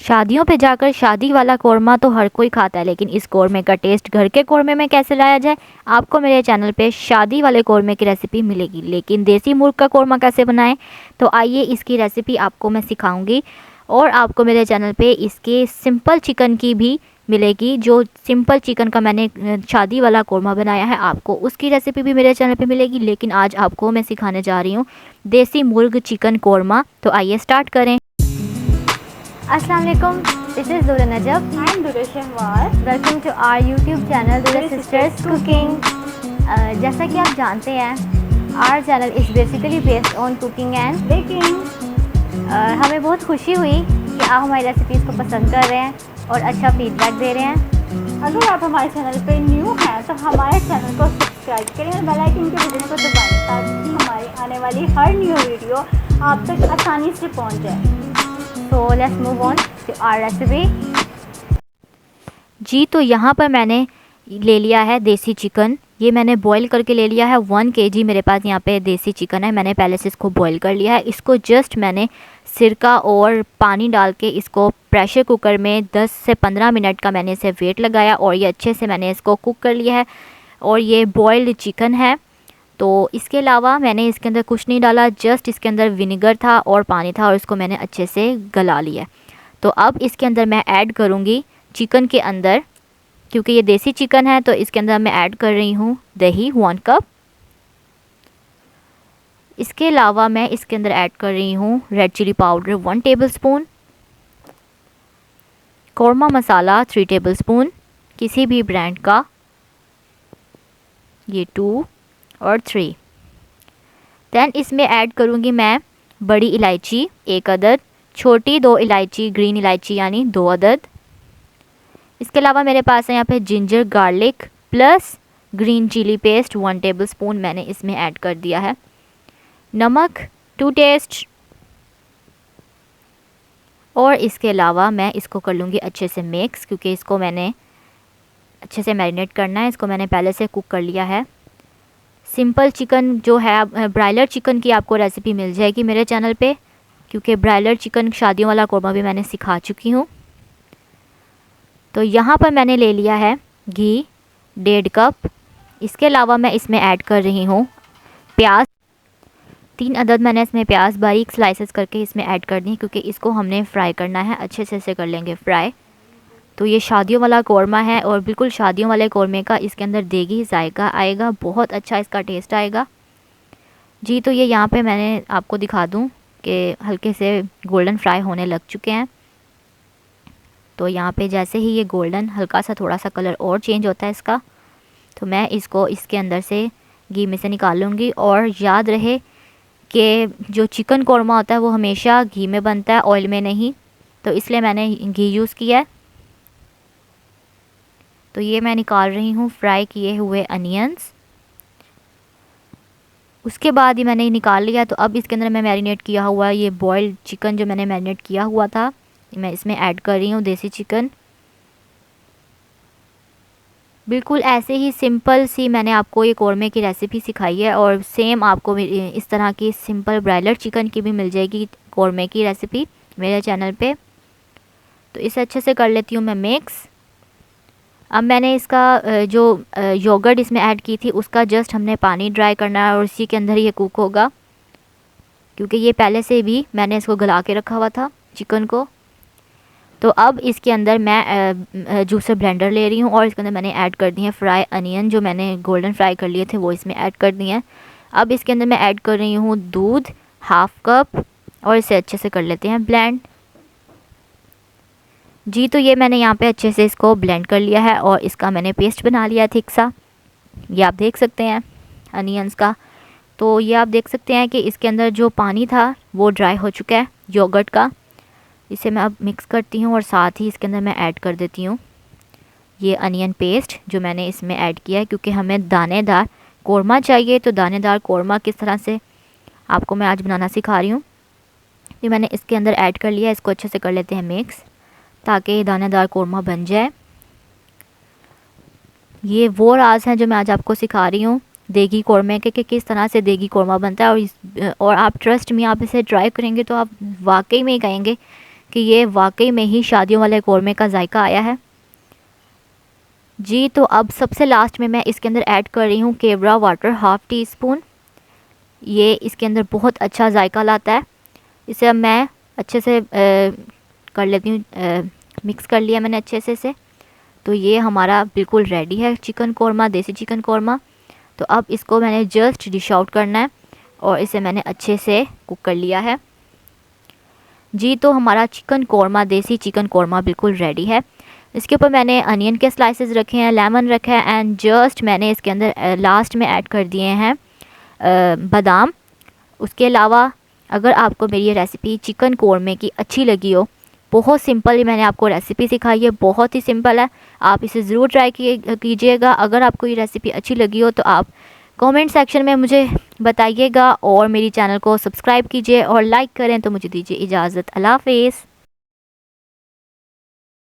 शादियों पे जाकर शादी वाला कौरमा तो हर कोई खाता है, लेकिन इस कौरमे का टेस्ट घर के कौरमे में कैसे लाया जाए, आपको मेरे चैनल पे शादी वाले कौरमे की रेसिपी मिलेगी। लेकिन देसी मुर्ग का कौरमा कैसे बनाएं, तो आइए इसकी रेसिपी आपको मैं सिखाऊंगी। और आपको मेरे चैनल पे इसके सिंपल चिकन की भी मिलेगी। जो सिंपल चिकन का मैंने शादी वाला कौरमा बनाया है, आपको उसकी रेसिपी भी मेरे चैनल पे मिलेगी। लेकिन आज आपको मैं सिखाने जा रही हूँ देसी मुर्ग चिकन कौरमा। तो आइए स्टार्ट करें। अस्सलाम वालेकुम, this is Dura Najab I'm Dura Shahwar. Welcome to our YouTube channel Dura sisters cooking. जैसा कि आप जानते हैं, our channel is basically based on cooking and baking. हमें बहुत खुशी हुई कि आप हमारी रेसिपीज़ को पसंद कर रहे हैं और अच्छा फीडबैक दे रहे हैं। अगर आप हमारे चैनल पे न्यू हैं तो हमारे चैनल को सब्सक्राइब करें और बेल आइकन के बटन को दबाएं ताकि हमारी आने वाली हर न्यू वीडियो आप तक आसानी से पहुंच जाए। So let's move on to our recipe. जी, तो यहाँ पर मैंने ले लिया है देसी चिकन। ये मैंने बॉईल करके ले लिया है 1 kg मेरे पास यहाँ पे देसी चिकन है। मैंने पहले से इसको बॉईल कर लिया है। इसको जस्ट मैंने सिरका और पानी डाल के इसको प्रेशर कुकर में 10 से 15 मिनट का मैंने इसे वेट लगाया और ये अच्छे से मैंने इसको कुक कर लिया है। और ये बॉइल्ड चिकन है। तो इसके अलावा मैंने इसके अंदर कुछ नहीं डाला, जस्ट इसके अंदर विनेगर था और पानी था और इसको मैंने अच्छे से गला लिया। तो अब इसके अंदर मैं ऐड करूँगी चिकन के अंदर, क्योंकि ये देसी चिकन है तो इसके अंदर मैं ऐड कर रही हूँ दही 1 कप। इसके अलावा मैं इसके अंदर ऐड कर रही हूँ red chilli powder 1 tablespoon, korma masala 3 tablespoon किसी भी ब्रांड का, ये 2 और 3। दैन इसमें ऐड करूँगी मैं बड़ी इलायची 1 अदद, छोटी 2 इलायची ग्रीन इलायची यानी 2 अदद। इसके अलावा मेरे पास है यहाँ पे ginger garlic plus green chilli paste 1 tablespoon मैंने इसमें ऐड कर दिया है। नमक टू टेस्ट। और इसके अलावा मैं इसको कर लूँगी अच्छे से मिक्स, क्योंकि इसको मैंने अच्छे से मैरिनेट करना है। इसको मैंने पहले से कुक कर लिया है। सिंपल चिकन जो है, ब्रायलर चिकन की आपको रेसिपी मिल जाएगी मेरे चैनल पे, क्योंकि ब्रायलर चिकन शादियों वाला कौरमा भी मैंने सिखा चुकी हूँ। तो यहाँ पर मैंने ले लिया है घी 1.5 कप। इसके अलावा मैं इसमें ऐड कर रही हूँ प्याज 3 अदद। मैंने इसमें प्याज बारीक स्लाइसेस करके इसमें ऐड कर दी, क्योंकि इसको हमने फ्राई करना है, अच्छे से इसे कर लेंगे फ्राई। तो ये शादियों वाला कौरमा है और बिल्कुल शादियों वाले कौरमे का इसके अंदर देगी जायका आएगा, बहुत अच्छा इसका टेस्ट आएगा जी। तो ये यहाँ पे मैंने आपको दिखा दूँ कि हल्के से गोल्डन फ्राई होने लग चुके हैं। तो यहाँ पे जैसे ही ये गोल्डन हल्का सा थोड़ा सा कलर और चेंज होता है इसका, तो मैं इसको इसके अंदर से घी में से निकाल लूँगी। और याद रहे कि जो चिकन कौरमा होता है वो हमेशा घी में बनता है, ऑयल में नहीं, तो इसलिए मैंने घी यूज़ किया है। तो ये मैं निकाल रही हूँ फ्राई किए हुए अनियंस। उसके बाद ही मैंने निकाल लिया। तो अब इसके अंदर मैं मैरिनेट किया हुआ ये बॉइल्ड चिकन जो मैंने मैरिनेट किया हुआ था, मैं इसमें ऐड कर रही हूँ देसी चिकन। बिल्कुल ऐसे ही सिंपल सी मैंने आपको ये कौरमे की रेसिपी सिखाई है और सेम आपको इस तरह की सिंपल ब्रायलर चिकन की भी मिल जाएगी कौरमे की रेसिपी मेरे चैनल पे। तो इसे अच्छे से कर लेती हूँ मैं मिक्स। अब मैंने इसका जो योगर्ट इसमें ऐड की थी उसका जस्ट हमने पानी ड्राई करना है और इसी के अंदर ये कुक होगा, क्योंकि ये पहले से भी मैंने इसको गला के रखा हुआ था चिकन को। तो अब इसके अंदर मैं जूसर ब्लेंडर ले रही हूँ और इसके अंदर मैंने ऐड कर दिए हैं फ्राई अनियन, जो मैंने गोल्डन फ्राई कर लिए थे वो इसमें ऐड कर दिए हैं। अब इसके अंदर मैं ऐड कर रही हूँ दूध 1/2 कप और इसे अच्छे से कर लेते हैं ब्लेंड जी। तो ये मैंने यहाँ पे अच्छे से इसको ब्लेंड कर लिया है और इसका मैंने पेस्ट बना लिया है थिक सा, ये आप देख सकते हैं अनियंस का। तो ये आप देख सकते हैं कि इसके अंदर जो पानी था वो ड्राई हो चुका है योगर्ट का। इसे मैं अब मिक्स करती हूँ और साथ ही इसके अंदर मैं ऐड कर देती हूँ ये अनियन पेस्ट जो मैंने इसमें ऐड किया है, क्योंकि हमें दानेदार कौरमा चाहिए। तो दानेदार कौरमा किस तरह से आपको मैं आज बनाना सिखा रही हूँ। ये मैंने इसके अंदर ऐड कर लिया, इसको अच्छे से कर लेते हैं मिक्स ताकि दानेदार कौरमा बन जाए। ये वो राज हैं जो मैं आज आपको सिखा रही हूँ देगी कौरमे के कि किस तरह से देगी कौरमा बनता है। और आप ट्रस्ट में आप इसे ट्राई करेंगे तो आप वाकई में कहेंगे कि ये वाकई में ही शादियों वाले कौरमे का जायका आया है जी। तो अब सबसे लास्ट में मैं इसके अंदर ऐड कर रही हूँ केवड़ा वाटर हाफ़ टी स्पून। ये इसके अंदर बहुत अच्छा जायका लाता है। इसे अब मैं अच्छे से कर लेती हूँ, मिक्स कर लिया मैंने अच्छे से। तो ये हमारा बिल्कुल रेडी है चिकन कौरमा, देसी चिकन कौरमा। तो अब इसको मैंने जस्ट डिश आउट करना है और इसे मैंने अच्छे से कुक कर लिया है जी। तो हमारा चिकन कौरमा, देसी चिकन कौरमा बिल्कुल रेडी है। इसके ऊपर मैंने अनियन के स्लाइसेस रखे हैं, लेमन रखा है एंड जस्ट मैंने इसके अंदर लास्ट में ऐड कर दिए हैं बादाम। उसके अलावा अगर आपको मेरी ये रेसिपी चिकन कौरमे की अच्छी लगी हो, बहुत सिंपल ही मैंने आपको रेसिपी सिखाई है, बहुत ही सिंपल है, आप इसे ज़रूर ट्राई कीजिएगा। अगर आपको ये रेसिपी अच्छी लगी हो तो आप कमेंट सेक्शन में मुझे बताइएगा और मेरी चैनल को सब्सक्राइब कीजिए और लाइक करें। तो मुझे दीजिए इजाज़त, अल्लाह हाफ़िज़।